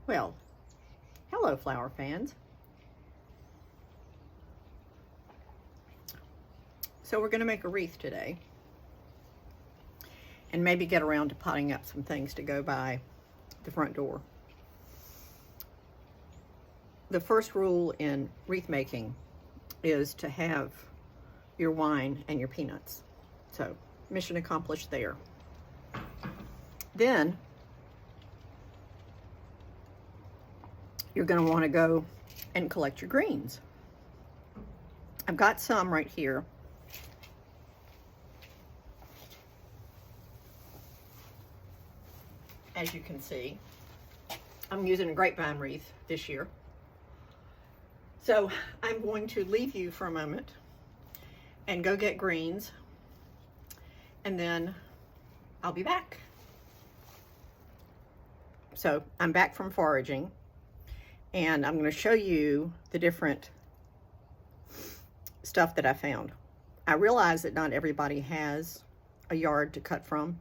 Well, hello flower fans. So we're going to make a wreath today and maybe get around to potting up some things to go by the front door. The first rule in wreath making is to have your wine and your peanuts. So mission accomplished there. Then you're going to want to go and collect your greens. I've got some right here. As you can see, I'm using a grapevine wreath this year. So I'm going to leave you for a moment and go get greens, and then I'll be back. So I'm back from foraging, and I'm going to show you the different stuff that I found. I realize that not everybody has a yard to cut from,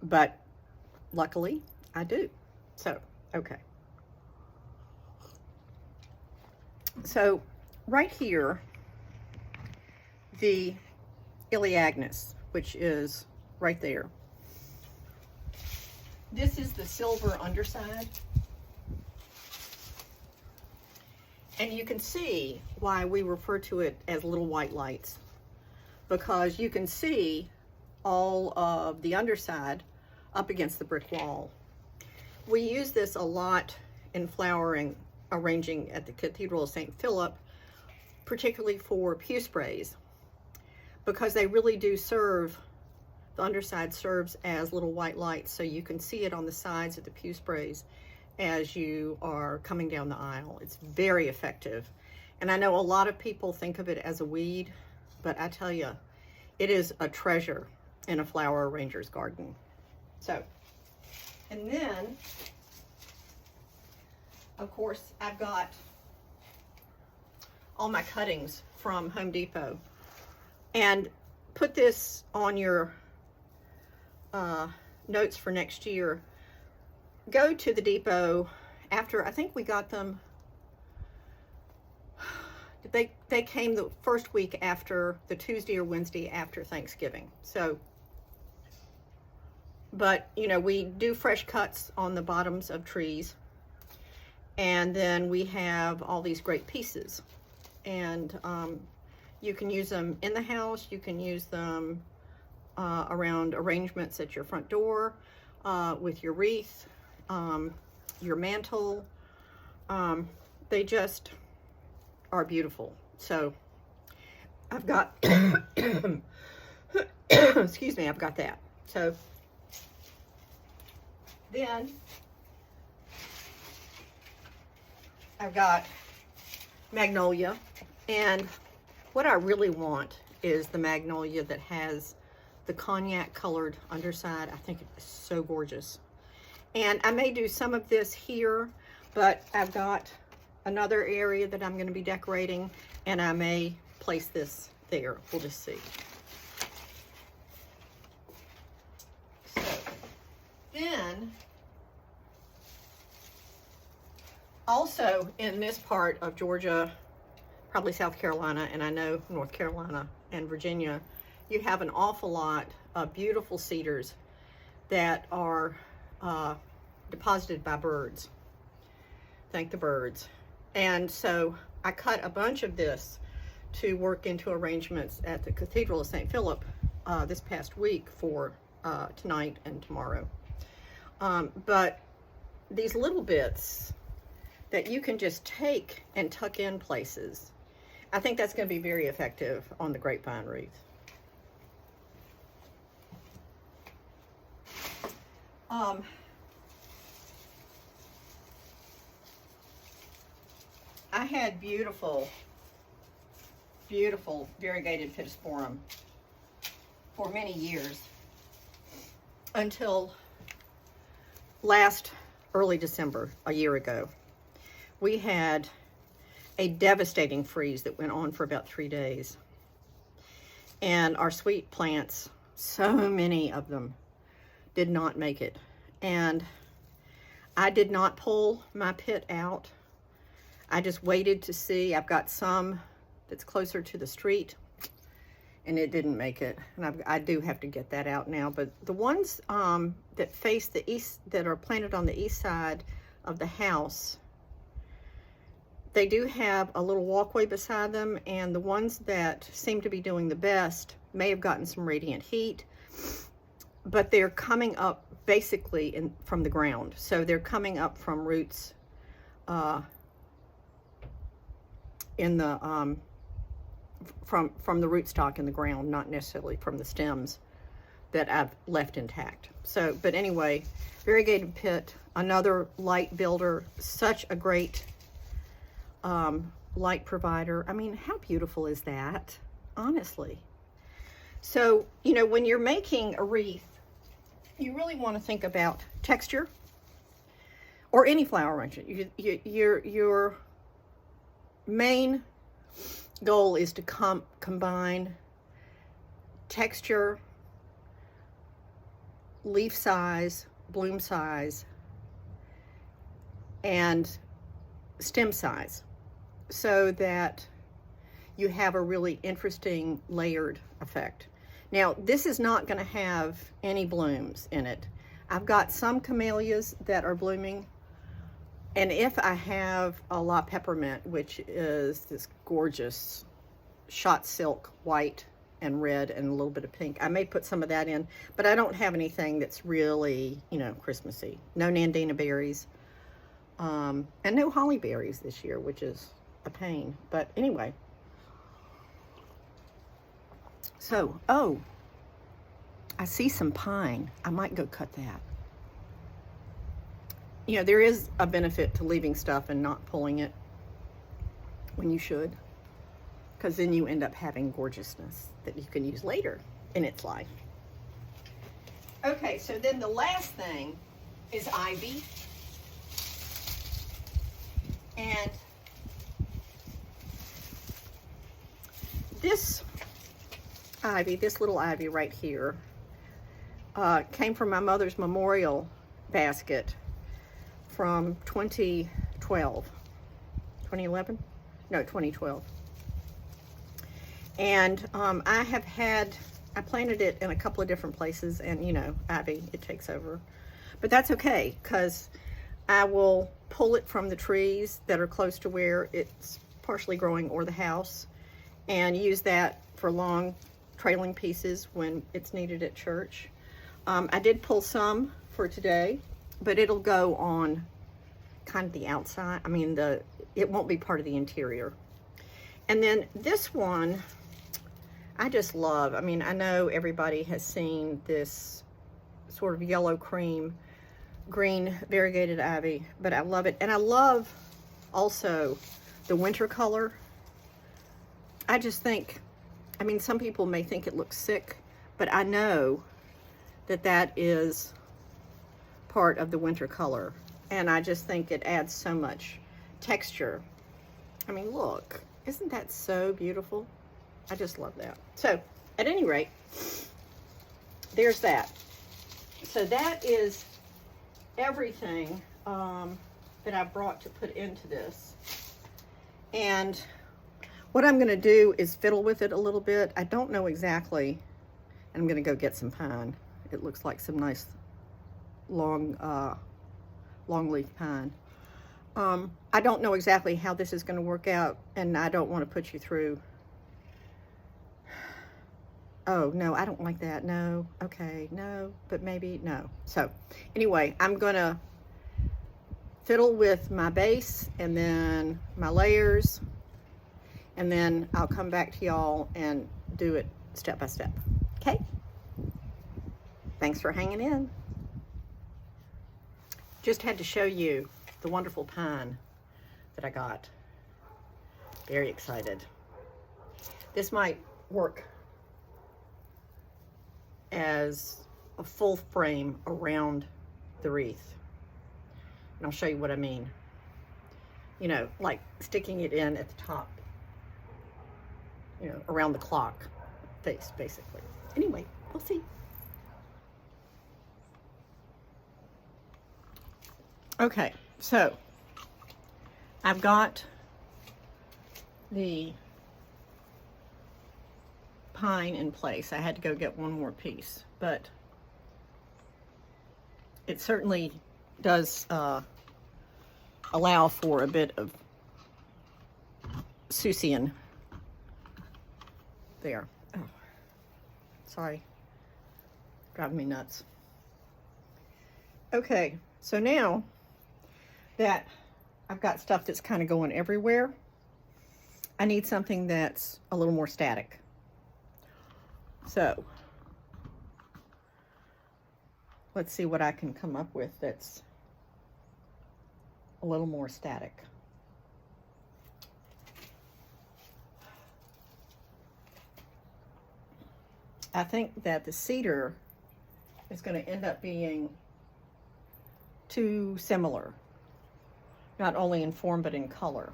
but luckily I do. So, okay. So right here, the Ellis-May, which is right there. This is the silver underside. And you can see why we refer to it as little white lights, because you can see all of the underside up against the brick wall. We use this a lot in flowering, arranging at the Cathedral of St. Philip, particularly for pew sprays, because they really do serve, the underside serves as little white lights, so you can see it on the sides of the pew sprays as you are coming down the aisle. It's very effective. And I know a lot of people think of it as a weed, but I tell you, it is a treasure in a flower arranger's garden. So, and then, of course, I've got all my cuttings from Home Depot. And put this on your notes for next year. Go to the depot after, I think we got them, they came the first week after, the Tuesday or Wednesday after Thanksgiving. So, but you know, we do fresh cuts on the bottoms of trees, and then we have all these great pieces, and you can use them in the house, you can use them around arrangements at your front door, with your wreath, your mantle. They just are beautiful. So I've got excuse me, I've got that. So then I've got magnolia, and what I really want is the magnolia that has the cognac colored underside. I think it's so gorgeous. And I may do some of this here, but I've got another area that I'm going to be decorating, and I may place this there. We'll just see. So then, also in this part of Georgia, probably South Carolina, and I know North Carolina and Virginia, you have an awful lot of beautiful cedars that are deposited by birds. Thank the birds. And so I cut a bunch of this to work into arrangements at the Cathedral of St. Philip this past week for tonight and tomorrow. But these little bits that you can just take and tuck in places, I think that's going to be very effective on the grapevine wreath. I had beautiful variegated pittosporum for many years, until last early December, a year ago. We had a devastating freeze that went on for about 3 days. And our sweet plants, so many of them, did not make it. And I did not pull my pit out. I just waited to see. I've got some that's closer to the street, and it didn't make it. And I do have to get that out now. But the ones that face the east, that are planted on the east side of the house, they do have a little walkway beside them, and the ones that seem to be doing the best may have gotten some radiant heat, but they're coming up basically from the ground. So they're coming up from roots in the from the rootstock in the ground, not necessarily from the stems that I've left intact. So, but anyway, variegated pit, another light builder, such a great light provider. I mean, how beautiful is that, honestly? So, you know, when you're making a wreath, you really want to think about texture, or any flower arrangement. Your main goal is to combine texture, leaf size, bloom size, and stem size, so that you have a really interesting layered effect. Now, this is not going to have any blooms in it. I've got some camellias that are blooming, and if I have a La Peppermint, which is this gorgeous shot silk white and red and a little bit of pink, I may put some of that in, but I don't have anything that's really, you know, Christmassy. No Nandina berries, and no holly berries this year, which is a pain. But anyway, so, oh, I see some pine. I might go cut that. You know, there is a benefit to leaving stuff and not pulling it when you should, because then you end up having gorgeousness that you can use later in its life. Okay, so then the last thing is ivy. And this ivy, this little ivy right here, came from my mother's memorial basket from 2012. 2011? No, 2012. And I planted it in a couple of different places, and you know, ivy, it takes over. But that's okay, because I will pull it from the trees that are close to where it's partially growing, or the house, and use that for long trailing pieces when it's needed at church. I did pull some for today, but it'll go on kind of the outside. I mean, it won't be part of the interior. And then this one, I just love. I mean, I know everybody has seen this sort of yellow cream green variegated ivy, but I love it. And I love also the winter color. I just think, I mean, some people may think it looks sick, but I know that that is part of the winter color. And I just think it adds so much texture. I mean, look, isn't that so beautiful? I just love that. So at any rate, there's that. So that is everything that I brought to put into this. And what I'm going to do is fiddle with it a little bit. I don't know exactly. I'm going to go get some pine. It looks like some nice long leaf pine. I don't know exactly how this is going to work out, and I don't want to put you through. Oh, no, I don't like that. No. Okay. No, but maybe no. So anyway, I'm going to fiddle with my base and then my layers, and then I'll come back to y'all and do it step by step. Okay? Thanks for hanging in. Just had to show you the wonderful pine that I got. Very excited. This might work as a full frame around the wreath. And I'll show you what I mean. You know, like sticking it in at the top. You know, around the clock face, basically. Anyway, we'll see. Okay, so I've got the pine in place. I had to go get one more piece, but it certainly does allow for a bit of Susian there. Oh, sorry, driving me nuts. Okay, so now that I've got stuff that's kind of going everywhere, I need something that's a little more static. So let's see what I can come up with that's a little more static. I think that the cedar is going to end up being too similar, not only in form but in color.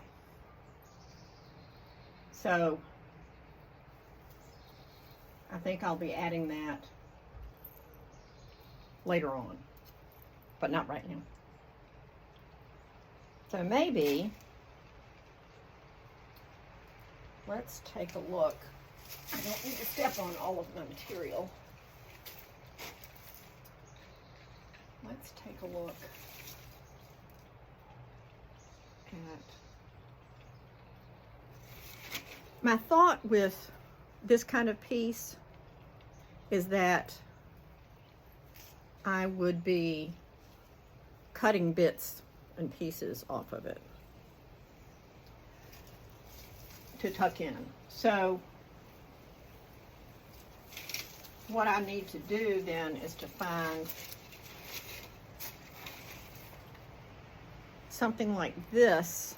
So I think I'll be adding that later on, but not right now. So maybe let's take a look. I don't need to step on all of my material. Let's take a look at my thought with this kind of piece is that I would be cutting bits and pieces off of it to tuck in. So what I need to do then is to find something like this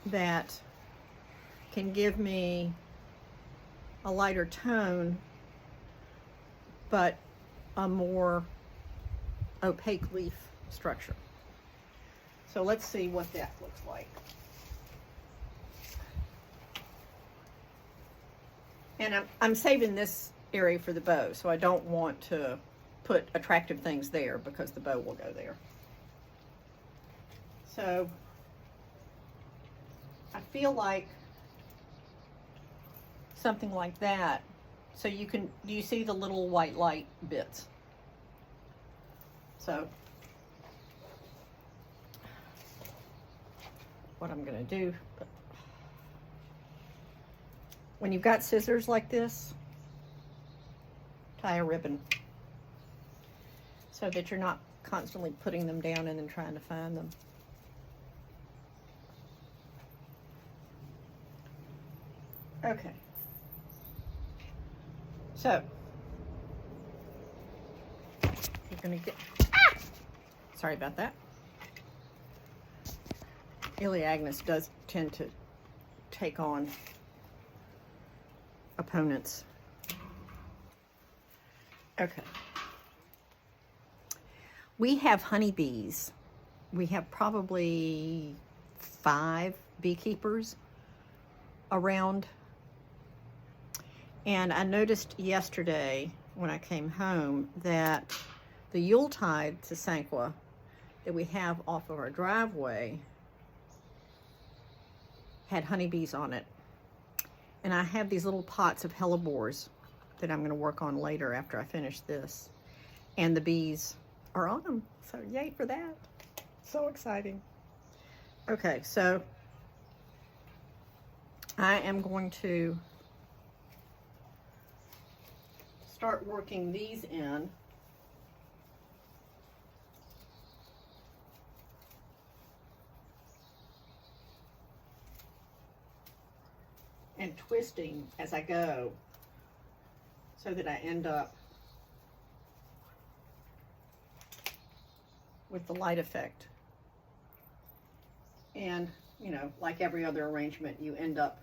that can give me a lighter tone but a more opaque leaf structure. So let's see what that looks like. And I'm saving this area for the bow, so I don't want to put attractive things there because the bow will go there. So I feel like something like that. So you can, do you see the little white light bits? So what I'm going to do, when you've got scissors like this, tie a ribbon so that you're not constantly putting them down and then trying to find them. Okay. So you're going to get, sorry about that. Iliagnus does tend to take on opponents. Okay. We have honeybees. We have probably 5 beekeepers around. And I noticed yesterday when I came home that the Yuletide Sasanqua that we have off of our driveway had honeybees on it. And I have these little pots of hellebores that I'm going to work on later after I finish this. And the bees are on them. So yay for that. So exciting. Okay, so I am going to start working these in. And twisting as I go so that I end up with the light effect. And, you know, like every other arrangement, you end up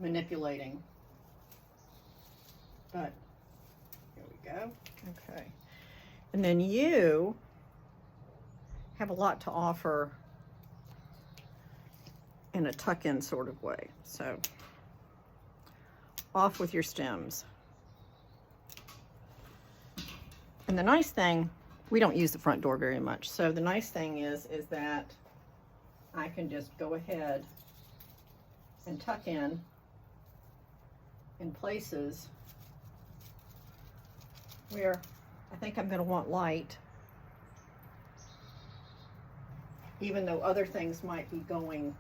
manipulating. But here we go. Okay. And then you have a lot to offer in a tuck-in sort of way. So off with your stems. And the nice thing, we don't use the front door very much. So the nice thing is that I can just go ahead and tuck in places where I think I'm going to want light, even though other things might be going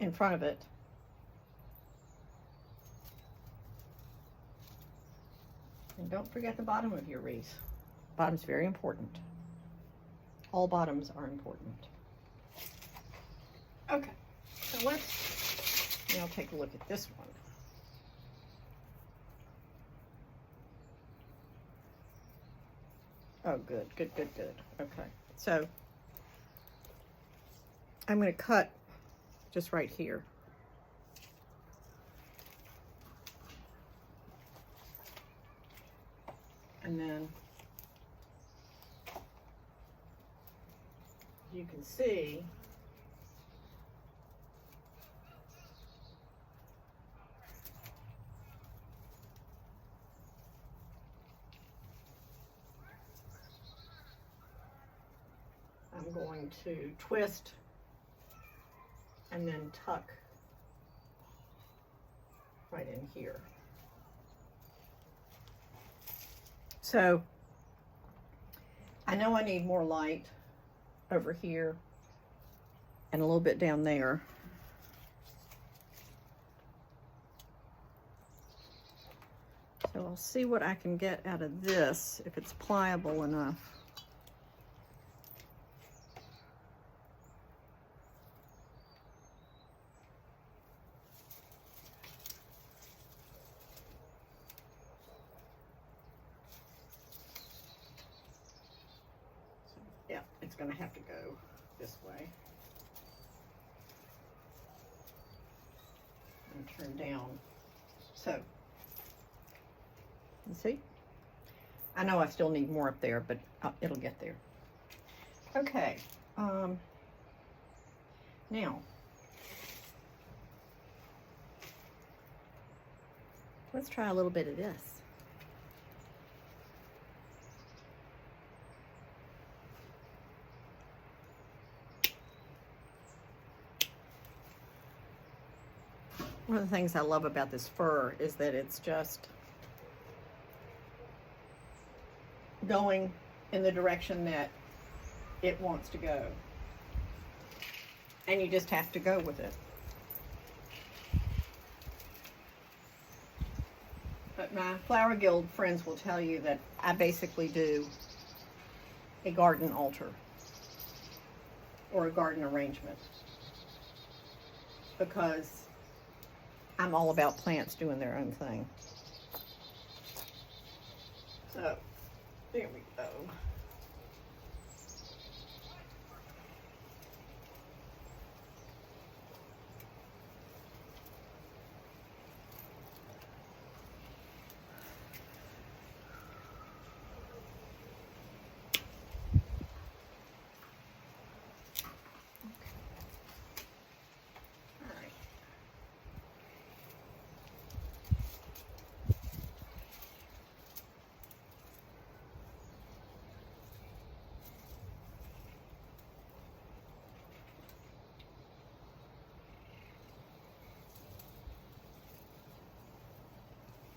in front of it. And don't forget the bottom of your wreath. Bottom's very important. All bottoms are important. Okay, so let's now take a look at this one. Oh, good, good, good, good. Okay, so I'm going to cut just right here. And then you can see I'm going to twist and then tuck right in here. So I know I need more light over here and a little bit down there. So I'll see what I can get out of this, if it's pliable enough. Yeah, it's going to have to go this way. And turn down. So, you see? I know I still need more up there, but it'll get there. Okay. Now, let's try a little bit of this. One of the things I love about this fur is that it's just going in the direction that it wants to go. And you just have to go with it. But my Flower Guild friends will tell you that I basically do a garden altar or a garden arrangement, because I'm all about plants doing their own thing. So, there we go.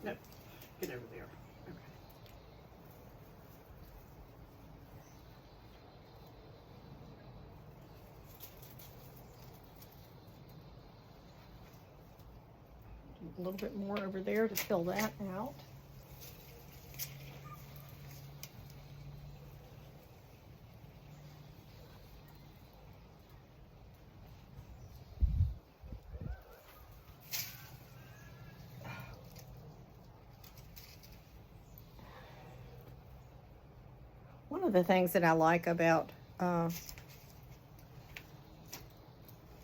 Nope, get over there. Okay. A little bit more over there to fill that out. One of the things that I like about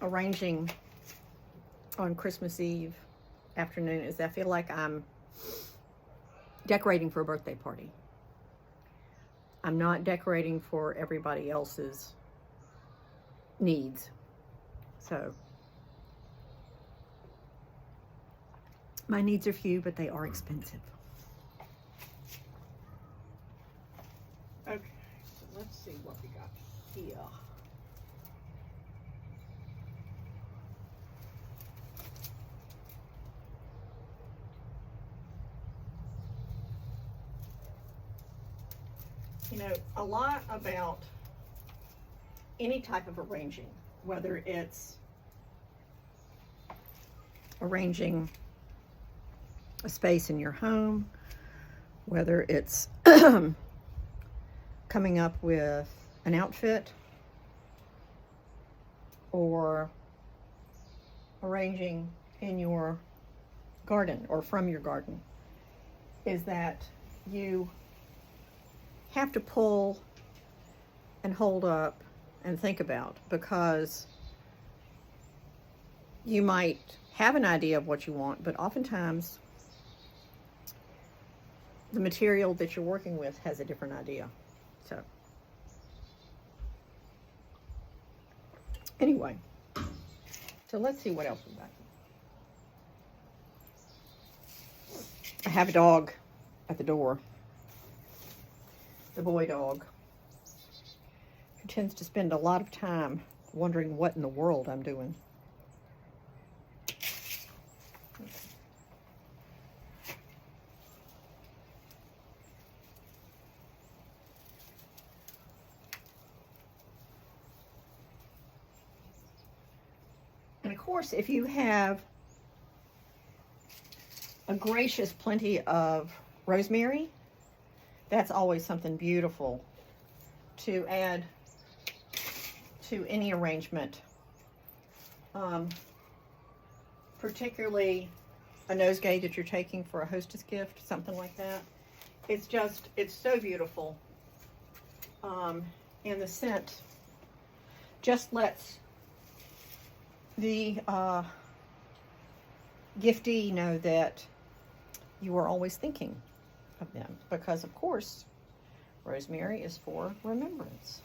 arranging on Christmas Eve afternoon is I feel like I'm decorating for a birthday party. I'm not decorating for everybody else's needs. So My needs are few, but they are expensive. Okay, so let's see what we got here. You know, a lot about any type of arranging, whether it's arranging a space in your home, whether it's coming up with an outfit, or arranging in your garden or from your garden, is that you have to pull and hold up and think about, because you might have an idea of what you want, but oftentimes the material that you're working with has a different idea. So anyway, so let's see what else we got. I have a dog at the door, the boy dog, who tends to spend a lot of time wondering what in the world I'm doing. And of course, if you have a gracious plenty of rosemary, that's always something beautiful to add to any arrangement. Particularly a nosegay that you're taking for a hostess gift, something like that. It's so beautiful. And the scent just lets the giftee know that you are always thinking of them, because of course rosemary is for remembrance.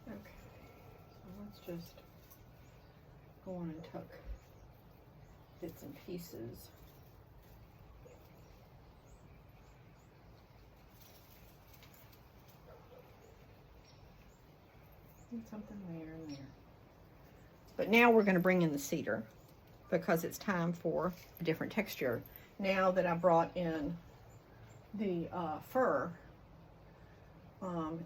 Okay, so let's just go on and tuck bits and pieces. Something there and there. But now we're going to bring in the cedar, because it's time for a different texture. Now that I brought in the fir, and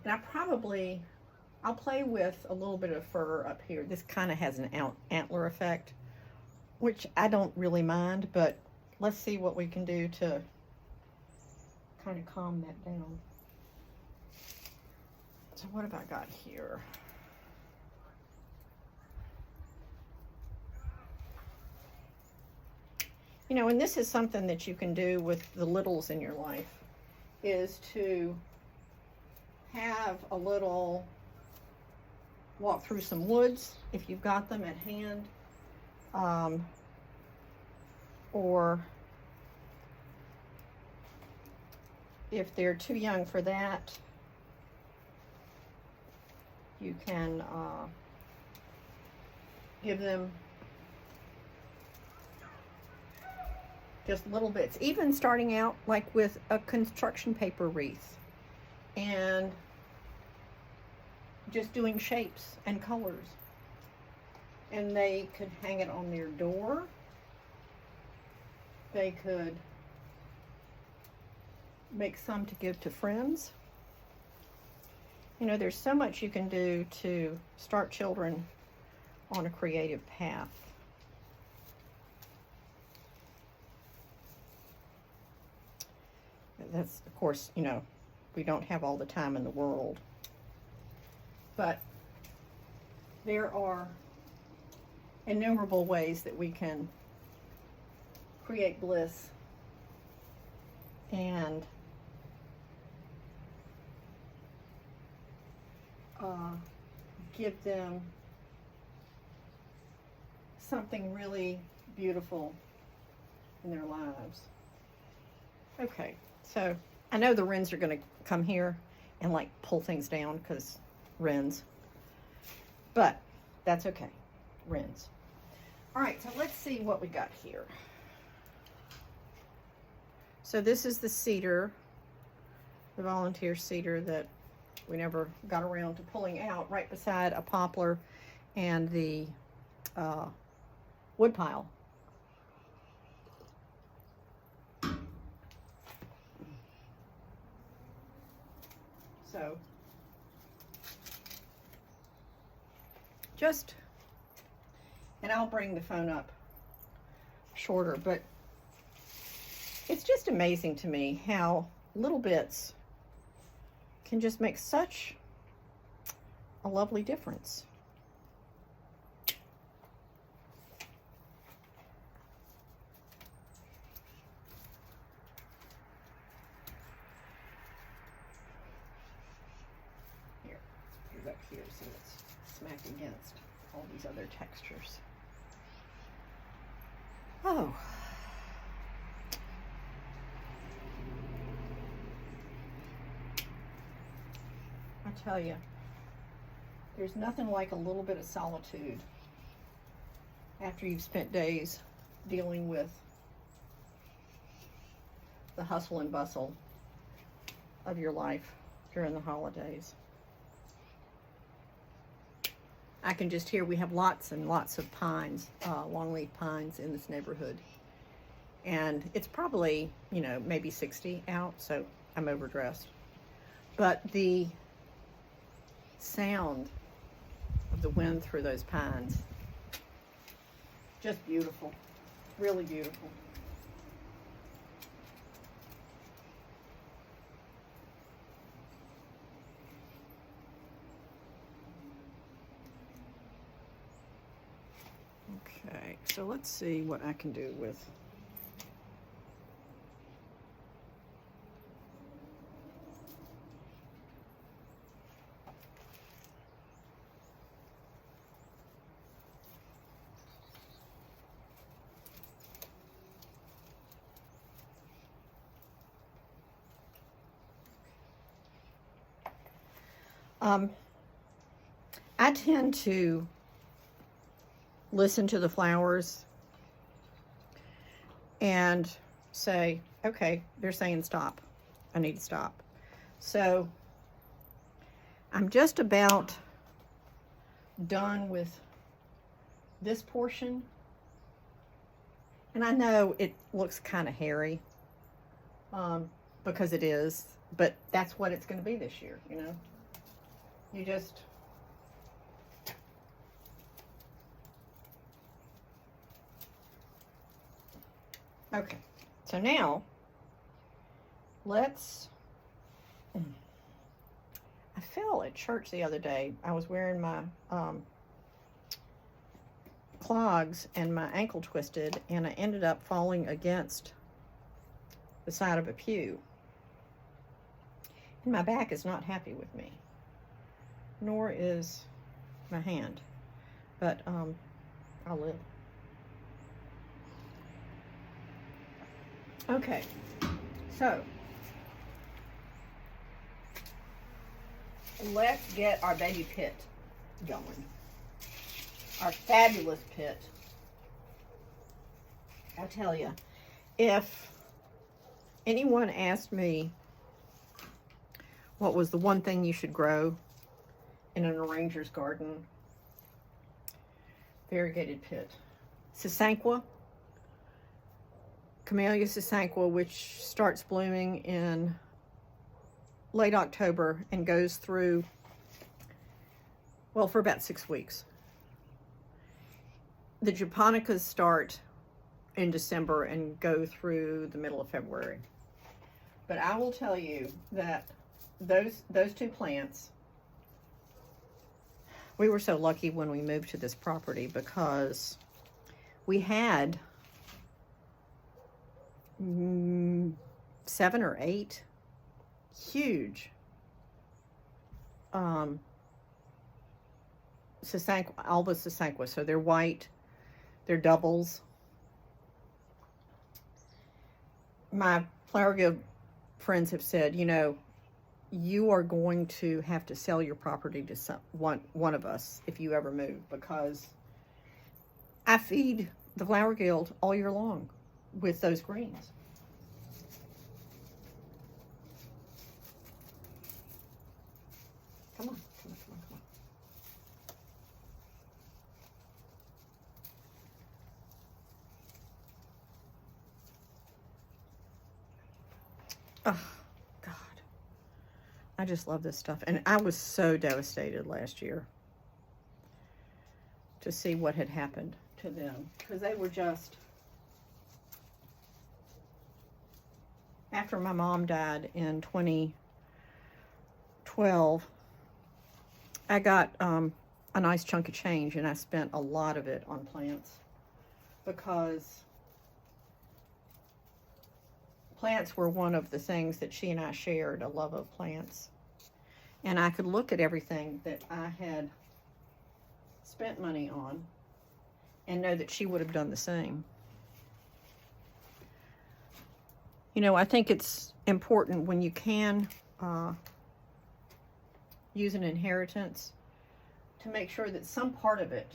I'll play with a little bit of fur up here. This kind of has an antler effect, which I don't really mind, but let's see what we can do to kind of calm that down. So what have I got here? You know, and this is something that you can do with the littles in your life, is to have a little walk through some woods, if you've got them at hand, or if they're too young for that, you can give them just little bits, even starting out like with a construction paper wreath and just doing shapes and colors. And they could hang it on their door. They could make some to give to friends. You know, there's so much you can do to start children on a creative path. That's, of course, you know, we don't have all the time in the world. But there are innumerable ways that we can create bliss and give them something really beautiful in their lives. Okay, so I know the wrens are going to come here, and like pull things down because wrens. But that's okay. Wrens. All right, so let's see what we got here. So this is the cedar, the volunteer cedar that we never got around to pulling out, right beside a poplar and the wood pile. So just, and I'll bring the phone up shorter, but it's just amazing to me how little bits can just make such a lovely difference. Here, here's up here so it's smack against all these other textures. Oh. I tell you, there's nothing like a little bit of solitude after you've spent days dealing with the hustle and bustle of your life during the holidays. I can just hear we have lots and lots of pines, longleaf pines in this neighborhood. And it's probably, you know, maybe 60 out, so I'm overdressed. But the sound of the wind through those pines, just beautiful, really beautiful. Okay, so let's see what I can do with I tend to listen to the flowers and say, okay, they're saying stop. I need to stop. So I'm just about done with this portion. And I know it looks kind of hairy because it is, but that's what it's going to be this year, you know. You just okay. So now let's I fell at church the other day. I was wearing my clogs and my ankle twisted, and I ended up falling against the side of a pew. And my back is not happy with me, nor is my hand, but I'll live. Okay, so let's get our baby pit going. Our fabulous pit. I tell you, if anyone asked me what was the one thing you should grow in an arranger's garden, variegated pit. Sasanqua, Camellia sasanqua, which starts blooming in late October and goes through, well, for about 6 weeks. The japonicas start in December and go through the middle of February. But I will tell you that those two plants, we were so lucky when we moved to this property because we had 7 or 8 huge sasanqua, Alba sasanqua. So they're white, they're doubles. My flower guild friends have said, you know, you are going to have to sell your property to one of us if you ever move, because I feed the Flower Guild all year long with those greens. Come on, come on, come on, come on. Oh, God. I just love this stuff. And I was so devastated last year to see what had happened to them, because they were just, after my mom died in 2012, I got a nice chunk of change, and I spent a lot of it on plants, because plants were one of the things that she and I shared, a love of plants. And I could look at everything that I had spent money on and know that she would have done the same. You know, I think it's important when you can use an inheritance to make sure that some part of it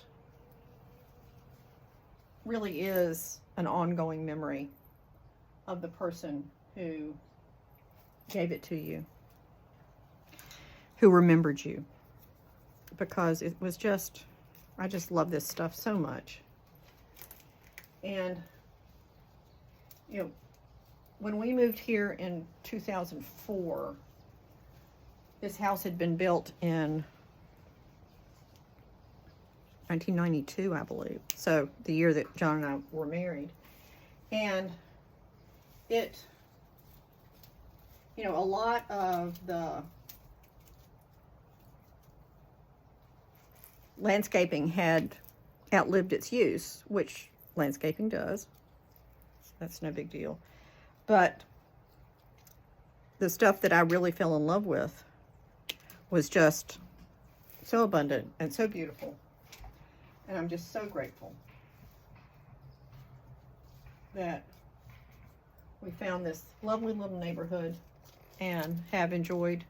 really is an ongoing memory of the person who gave it to you, who remembered you. Because it was just, I just love this stuff so much. And, you know, when we moved here in 2004, this house had been built in 1992, I believe. So the year that John and I were married. And it, you know, a lot of the landscaping had outlived its use, which landscaping does. That's no big deal. But the stuff that I really fell in love with was just so abundant and so beautiful. And I'm just so grateful that we found this lovely little neighborhood and have enjoyed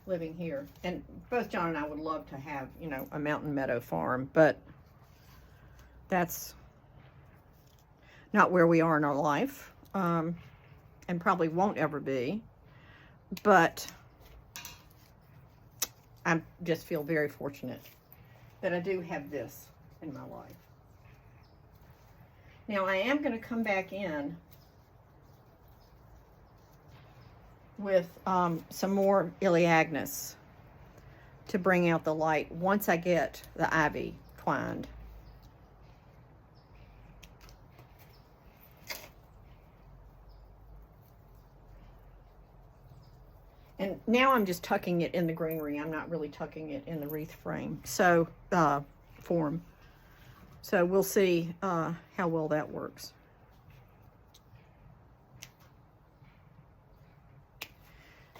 living here. And both John and I would love to have, you know, a mountain meadow farm, but that's not where we are in our life, and probably won't ever be. But I just feel very fortunate that I do have this in my life. Now I am going to come back in with some more Elliagnes to bring out the light once I get the ivy twined. And now I'm just tucking it in the greenery. I'm not really tucking it in the wreath frame, so form. So we'll see how well that works.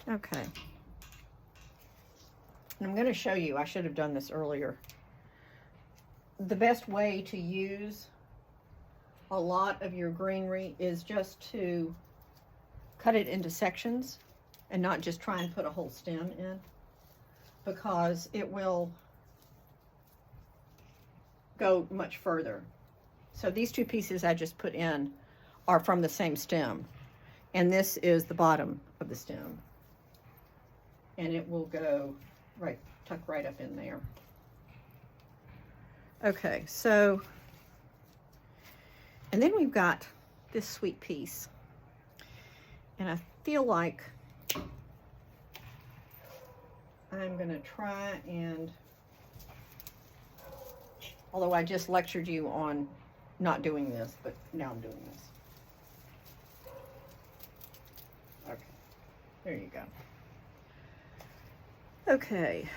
Okay. And I'm going to show you, I should have done this earlier. The best way to use a lot of your greenery is just to cut it into sections and not just try and put a whole stem in, because it will go much further. So these two pieces I just put in are from the same stem, and this is the bottom of the stem, and it will go right, tuck right up in there. Okay, so, and then we've got this sweet piece, and I feel like I'm gonna try and, although I just lectured you on not doing this, but now I'm doing this. Okay, there you go. Okay.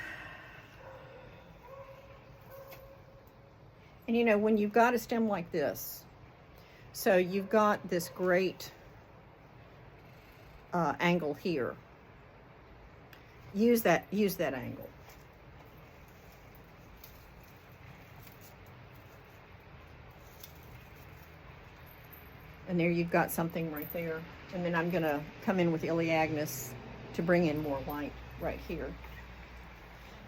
And you know, when you've got a stem like this, so you've got this great angle here, use that angle. And there you've got something right there. And then I'm gonna come in with Elliagnes to bring in more light right here.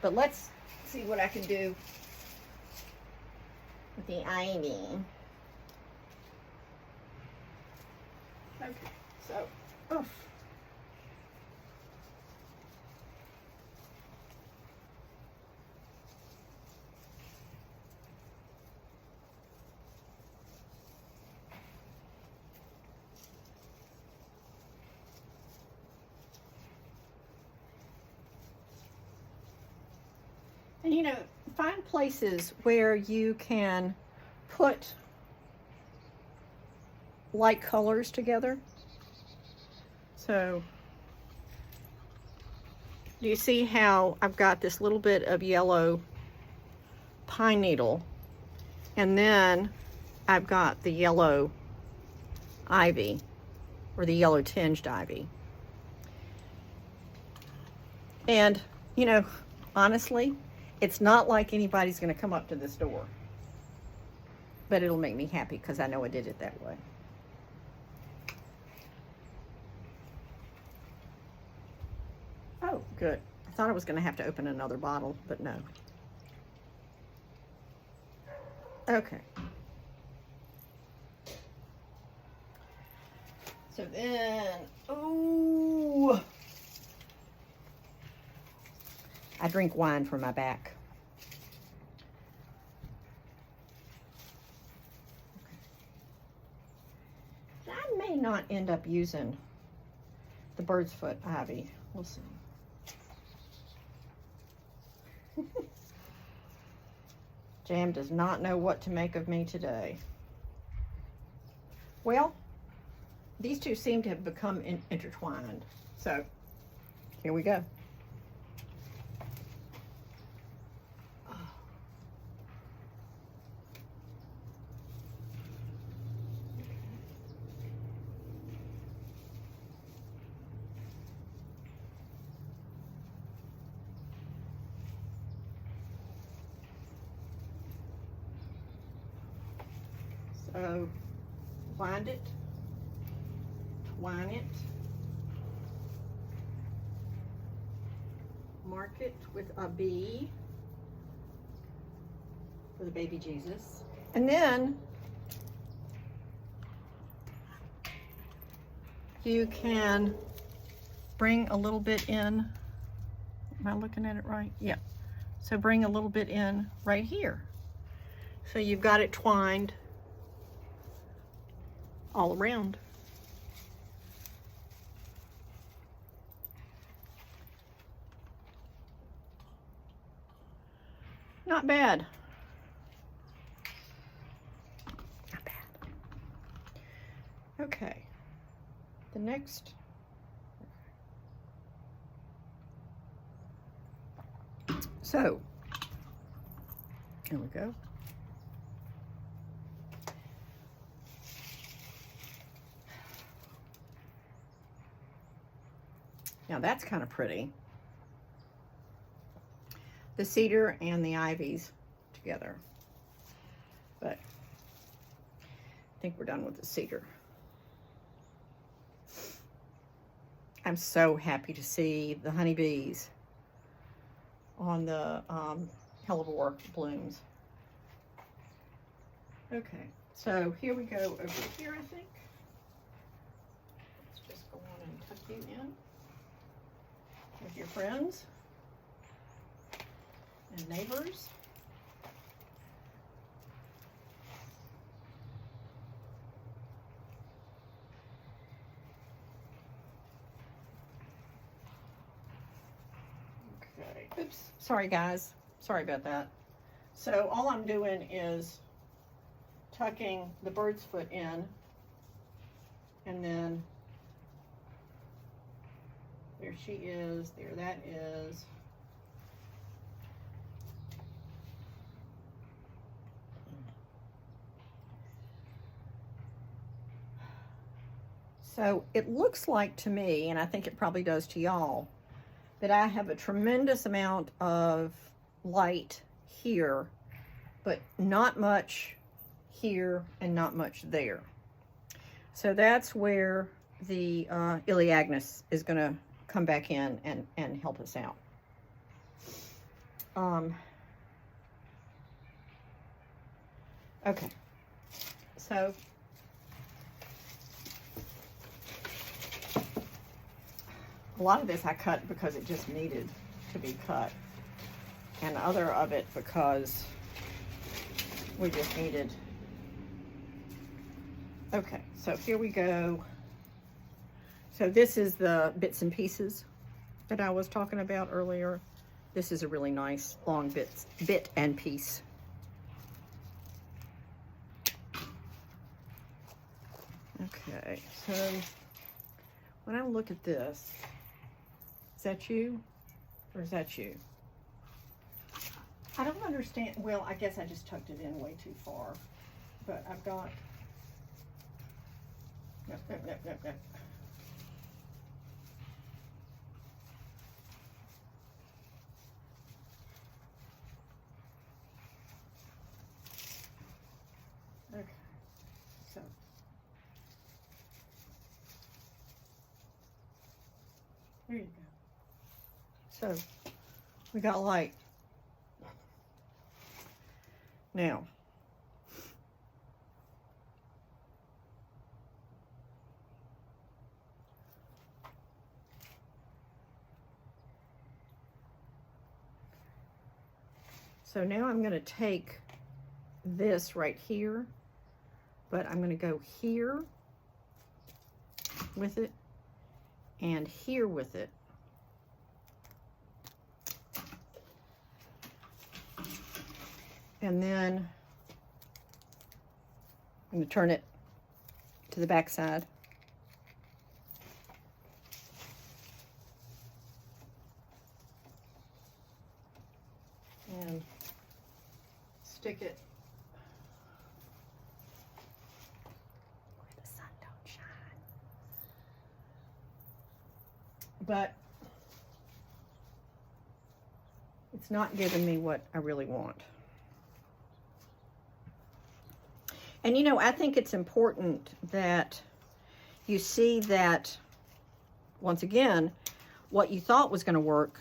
But let's see what I can do with the ivy. Okay, so, oof. And you know, find places where you can put light colors together. So, do you see how I've got this little bit of yellow pine needle, and then I've got the yellow ivy, or the yellow tinged ivy. And, you know, honestly, it's not like anybody's going to come up to this door. But it'll make me happy because I know I did it that way. Oh, good. I thought I was going to have to open another bottle, but no. Okay. So then, ooh. I drink wine for my back. Okay. I may not end up using the bird's foot ivy. We'll see. Jam does not know what to make of me today. Well, these two seem to have become intertwined. So, here we go. So, wind it, twine it, mark it with a B for the baby Jesus, and then you can bring a little bit in. Am I looking at it right? Yeah. So bring a little bit in right here. So you've got it twined all around. Not bad. Not bad. Okay. The next. So, here we go. Now that's kind of pretty. The cedar and the ivies together. But I think we're done with the cedar. I'm so happy to see the honeybees on the hellebore blooms. Okay, so here we go over here, I think. Let's just go on and tuck you in with your friends and neighbors. Okay, oops, sorry guys, sorry about that. So all I'm doing is tucking the bird's foot in, and then there she is, there that is. So it looks like to me, and I think it probably does to y'all, that I have a tremendous amount of light here, but not much here and not much there. So that's where the Iliagnus is going to come back in and help us out. Okay, so a lot of this I cut because it just needed to be cut, and other of it because we just needed. Okay, so here we go. So this is the bits and pieces that I was talking about earlier. This is a really nice long bit and piece. Okay, so when I look at this, is that you or is that you? I don't understand. Well, I guess I just tucked it in way too far, but I've got, nope. Okay, so there you go. So we got light. Now, so now I'm going to take this right here, but I'm going to go here with it and here with it. And then I'm going to turn it to the back side. And stick it where the sun don't shine. But it's not giving me what I really want. And you know, I think it's important that you see that, once again, what you thought was going to work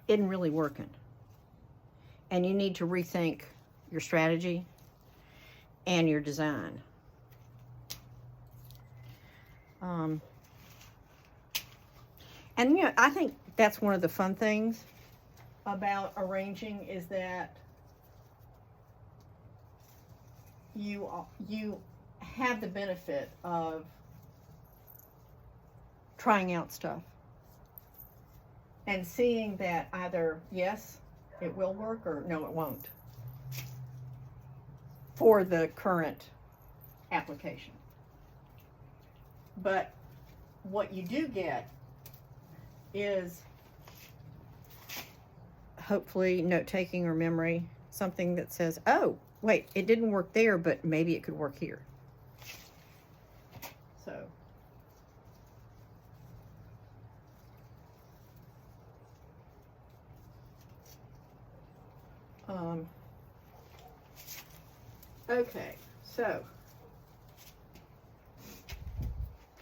isn't really working. And you need to rethink your strategy and your design. And you know, I think that's one of the fun things about arranging is that you have the benefit of trying out stuff and seeing that either yes, it will work, or no, it won't for the current application. But what you do get is hopefully note-taking or memory, something that says, oh, wait, it didn't work there, but maybe it could work here. So, okay, so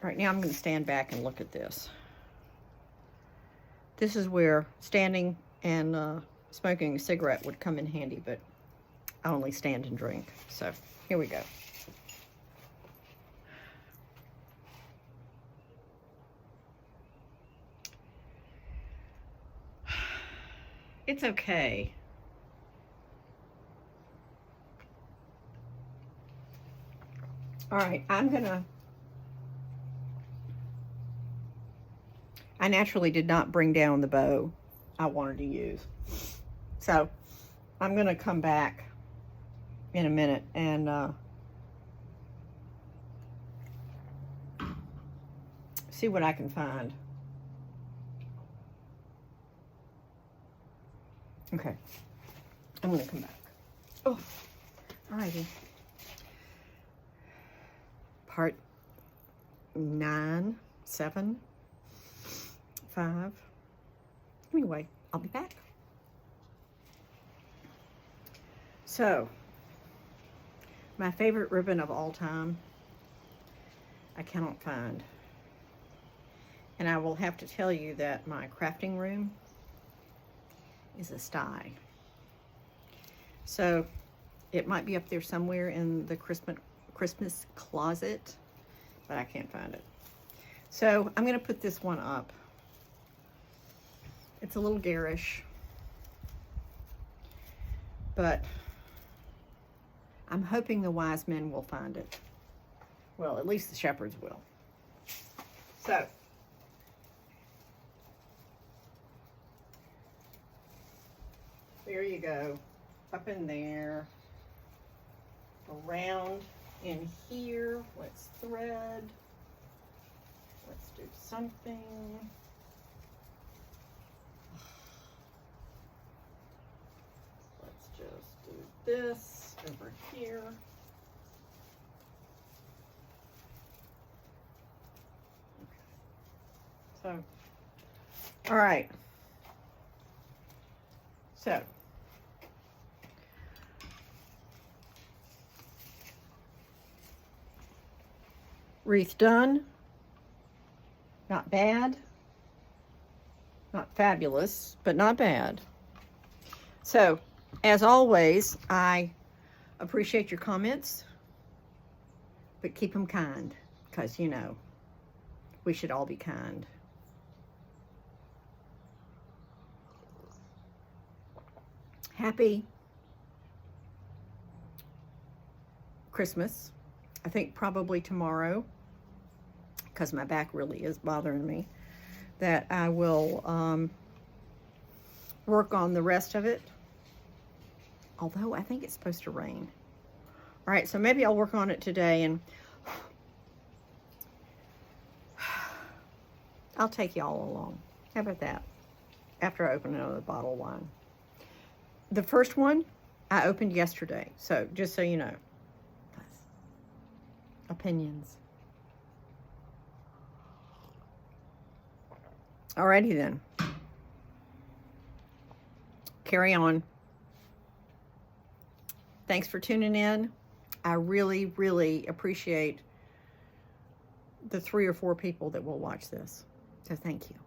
right now I'm going to stand back and look at this. This is where standing and smoking a cigarette would come in handy, but I only stand and drink. So here we go. It's okay. All right, I naturally did not bring down the bow I wanted to use. So I'm gonna come back in a minute and see what I can find. Okay, I'm gonna come back. Oh, alrighty. Part 9, 7, 5. Anyway, I'll be back. So, my favorite ribbon of all time, I cannot find. And I will have to tell you that my crafting room is a sty. So it might be up there somewhere in the Christmas closet, but I can't find it. So I'm going to put this one up. It's a little garish, but I'm hoping the wise men will find it. Well, at least the shepherds will. So, there you go. Up in there. Around in here. Let's thread. Let's do something. Let's just do this over here. So, all right. So, wreath done. Not bad. Not fabulous, but not bad. So, as always, I appreciate your comments, but keep them kind, because, you know, we should all be kind. Happy Christmas. I think probably tomorrow, because my back really is bothering me, that I will work on the rest of it. Although I think it's supposed to rain. All right, so maybe I'll work on it today, and I'll take y'all along. How about that? After I open another bottle of wine. The first one I opened yesterday, so just so you know. Opinions. Alrighty then. Carry on. Thanks for tuning in. I really, really appreciate the 3 or 4 people that will watch this. So thank you.